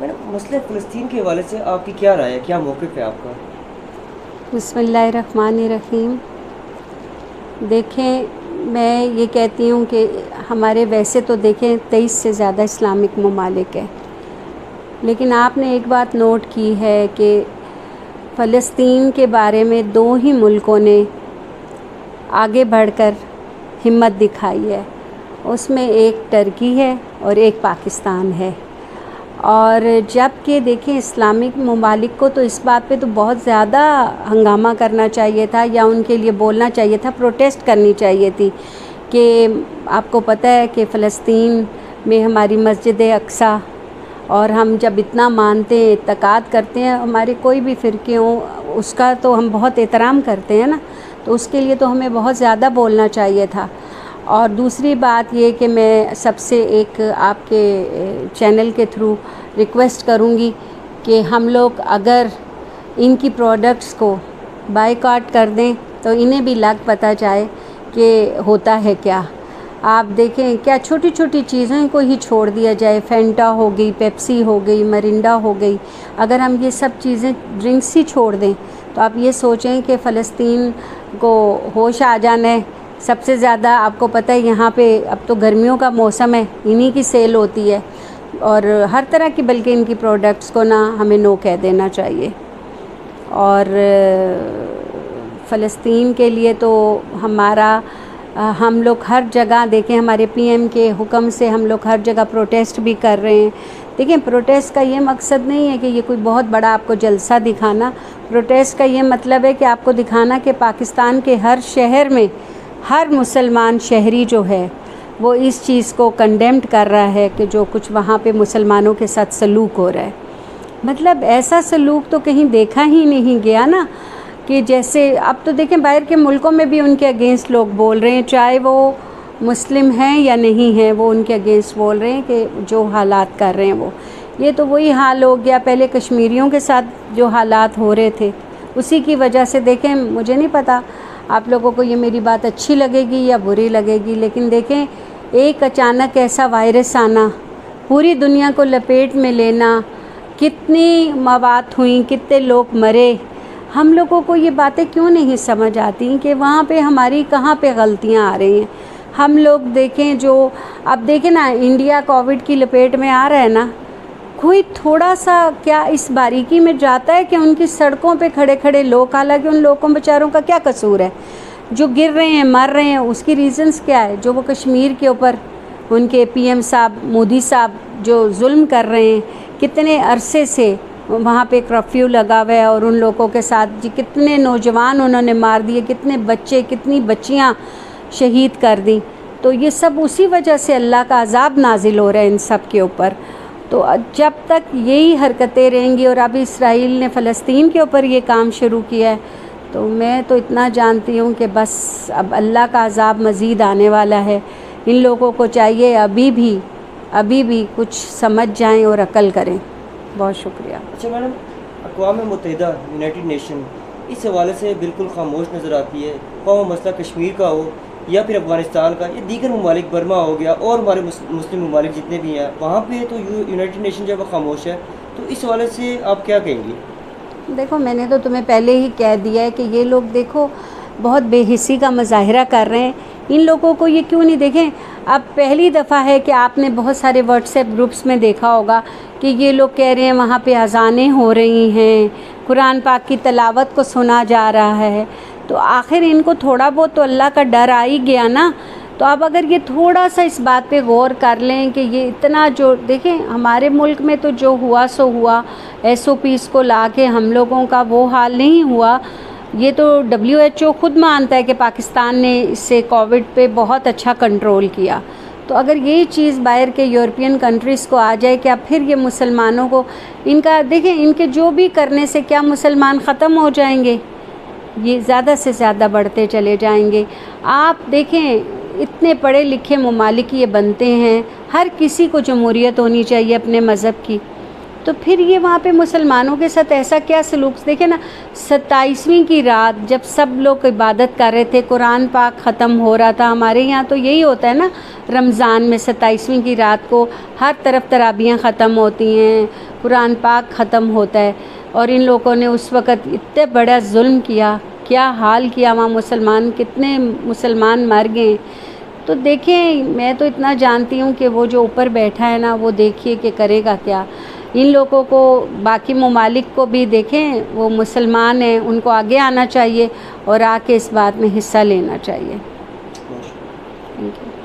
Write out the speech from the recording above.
Madam مسئلہ فلسطین کے حوالے سے آپ کی کیا رائے ہے، کیا موقف ہے آپ کا؟ بسم اللہ الرحمن الرحیم۔ دیکھیں، میں یہ کہتی ہوں کہ ہمارے ویسے تو دیکھیں 23 سے زیادہ اسلامک ممالک ہیں، لیکن آپ نے ایک بات نوٹ کی ہے کہ فلسطین کے بارے میں 2 ہی ملکوں نے آگے بڑھ کر ہمت دکھائی ہے، اس میں ایک ٹرکی ہے اور ایک پاکستان ہے۔ اور جب کہ دیکھیں اسلامک ممالک کو تو اس بات پہ تو بہت زیادہ ہنگامہ کرنا چاہیے تھا، یا ان کے لیے بولنا چاہیے تھا، پروٹیسٹ کرنی چاہیے تھی کہ آپ کو پتہ ہے کہ فلسطین میں ہماری مسجد اقصیٰ، اور ہم جب اتنا مانتے ہیں، اعتقاد کرتے ہیں، ہمارے کوئی بھی فرقے ہوں، اس کا تو ہم بہت احترام کرتے ہیں نا، تو اس کے لیے تو ہمیں بہت زیادہ بولنا چاہیے تھا۔ اور دوسری بات یہ کہ میں سب سے ایک آپ کے چینل کے تھرو ریکویسٹ کروں گی کہ ہم لوگ اگر ان کی پروڈکٹس کو بائیکاٹ کر دیں تو انہیں بھی لگ پتہ جائے کہ ہوتا ہے کیا۔ آپ دیکھیں کیا چھوٹی چھوٹی چیزیں کو ہی چھوڑ دیا جائے، فینٹا ہو گئی، پیپسی ہو گئی، مرنڈا ہو گئی، اگر ہم یہ سب چیزیں ڈرنکس ہی چھوڑ دیں تو آپ یہ سوچیں کہ فلسطین کو ہوش آ جانا ہے۔ سب سے زیادہ آپ کو پتہ ہے یہاں پہ اب تو گرمیوں کا موسم ہے، انہی کی سیل ہوتی ہے، اور ہر طرح کی بلکہ ان کی پروڈکٹس کو نا ہمیں نو کہہ دینا چاہیے۔ اور فلسطین کے لیے تو ہم لوگ ہر جگہ دیکھیں، ہمارے پی ایم کے حکم سے ہم لوگ ہر جگہ پروٹیسٹ بھی کر رہے ہیں۔ دیکھیں پروٹیسٹ کا یہ مقصد نہیں ہے کہ یہ کوئی بہت بڑا آپ کو جلسہ دکھانا، پروٹیسٹ کا یہ مطلب ہے کہ آپ کو دکھانا کہ پاکستان کے ہر شہر میں ہر مسلمان شہری جو ہے وہ اس چیز کو کنڈیمڈ کر رہا ہے کہ جو کچھ وہاں پہ مسلمانوں کے ساتھ سلوک ہو رہا ہے۔ مطلب ایسا سلوک تو کہیں دیکھا ہی نہیں گیا نا، کہ جیسے اب تو دیکھیں باہر کے ملکوں میں بھی ان کے اگینسٹ لوگ بول رہے ہیں، چاہے وہ مسلم ہیں یا نہیں ہیں، وہ ان کے اگینسٹ بول رہے ہیں کہ جو حالات کر رہے ہیں یہ تو وہی حال ہو گیا پہلے کشمیریوں کے ساتھ جو حالات ہو رہے تھے، اسی کی وجہ سے۔ دیکھیں مجھے نہیں پتہ آپ لوگوں کو یہ میری بات اچھی لگے گی یا بری لگے گی، لیکن دیکھیں ایک اچانک ایسا وائرس آنا، پوری دنیا کو لپیٹ میں لینا، کتنی موات ہوئیں، کتنے لوگ مرے، ہم لوگوں کو یہ باتیں کیوں نہیں سمجھ آتی کہ وہاں پہ ہماری کہاں پہ غلطیاں آ رہی ہیں۔ ہم لوگ دیکھیں جو اب دیکھیں نا انڈیا کووڈ کی لپیٹ میں آ رہا ہے نا، کوئی تھوڑا سا کیا اس باریکی میں جاتا ہے کہ ان کی سڑکوں پہ کھڑے کھڑے لوگ، حالانکہ ان لوگوں بیچاروں کا کیا قصور ہے جو گر رہے ہیں، مر رہے ہیں، اس کی ریزنز کیا ہے؟ جو وہ کشمیر کے اوپر ان کے پی ایم صاحب مودی صاحب جو ظلم کر رہے ہیں، کتنے عرصے سے وہاں پہ کرفیو لگا ہوا ہے، اور ان لوگوں کے ساتھ کتنے نوجوان انہوں نے مار دیے، کتنے بچے، کتنی بچیاں شہید کر دیں، تو یہ سب اسی وجہ سے اللہ کا عذاب نازل ہو رہا ہے ان سب کے اوپر۔ تو جب تک یہی حرکتیں رہیں گی، اور ابھی اسرائیل نے فلسطین کے اوپر یہ کام شروع کیا ہے، تو میں تو اتنا جانتی ہوں کہ بس اب اللہ کا عذاب مزید آنے والا ہے۔ ان لوگوں کو چاہیے ابھی بھی کچھ سمجھ جائیں اور عقل کریں۔ بہت شکریہ۔ اچھا میڈم، اقوام متحدہ یونائٹڈ نیشن اس حوالے سے بالکل خاموش نظر آتی ہے، خواہ وہ مسئلہ کشمیر کا ہو یا پھر افغانستان کا یا دیگر ممالک، برما ہو گیا اور ہمارے مسلم ممالک جتنے بھی ہیں، وہاں پہ تو یونائٹڈ نیشن جب خاموش ہے، تو اس حوالے سے آپ کیا کہیں گی؟ دیکھو میں نے تو تمہیں پہلے ہی کہہ دیا ہے کہ یہ لوگ دیکھو بہت بے حسی کا مظاہرہ کر رہے ہیں۔ ان لوگوں کو یہ کیوں نہیں، دیکھیں اب پہلی دفعہ ہے کہ آپ نے بہت سارے واٹس ایپ گروپس میں دیکھا ہوگا کہ یہ لوگ کہہ رہے ہیں وہاں پہ اذانیں ہو رہی ہیں، قرآن پاک کی تلاوت کو سنا جا رہا ہے، تو آخر ان کو تھوڑا بہت تو اللہ کا ڈر آ ہی گیا نا۔ تو اب اگر یہ تھوڑا سا اس بات پہ غور کر لیں کہ یہ اتنا جو دیکھیں ہمارے ملک میں تو جو ہوا سو ہوا، ایس او پیز کو لا کے ہم لوگوں کا وہ حال نہیں ہوا، یہ تو WHO خود مانتا ہے کہ پاکستان نے اس سے کووڈ پہ بہت اچھا کنٹرول کیا۔ تو اگر یہی چیز باہر کے یورپین کنٹریز کو آ جائے، کیا پھر یہ مسلمانوں کو ان کا دیکھیں ان کے جو بھی کرنے سے کیا مسلمان ختم ہو جائیں گے؟ یہ زیادہ سے زیادہ بڑھتے چلے جائیں گے۔ آپ دیکھیں اتنے پڑھے لکھے ممالک یہ بنتے ہیں، ہر کسی کو جمہوریت ہونی چاہیے اپنے مذہب کی، تو پھر یہ وہاں پہ مسلمانوں کے ساتھ ایسا کیا سلوک؟ دیکھیں نا 27ویں کی رات جب سب لوگ عبادت کر رہے تھے، قرآن پاک ختم ہو رہا تھا، ہمارے یہاں تو یہی ہوتا ہے نا، رمضان میں 27ویں کی رات کو ہر طرف تراویحیں ختم ہوتی ہیں، قرآن پاک ختم ہوتا ہے، اور ان لوگوں نے اس وقت اتنے بڑا ظلم کیا، کیا حال کیا وہاں مسلمان، کتنے مسلمان مر گئے. تو دیکھیں میں تو اتنا جانتی ہوں کہ وہ جو اوپر بیٹھا ہے نا وہ دیکھیے کہ کرے گا کیا. ان لوگوں کو باقی ممالک کو بھی دیکھیں، وہ مسلمان ہیں، ان کو آگے آنا چاہیے اور آ کے اس بات میں حصہ لینا چاہیے. Thank you.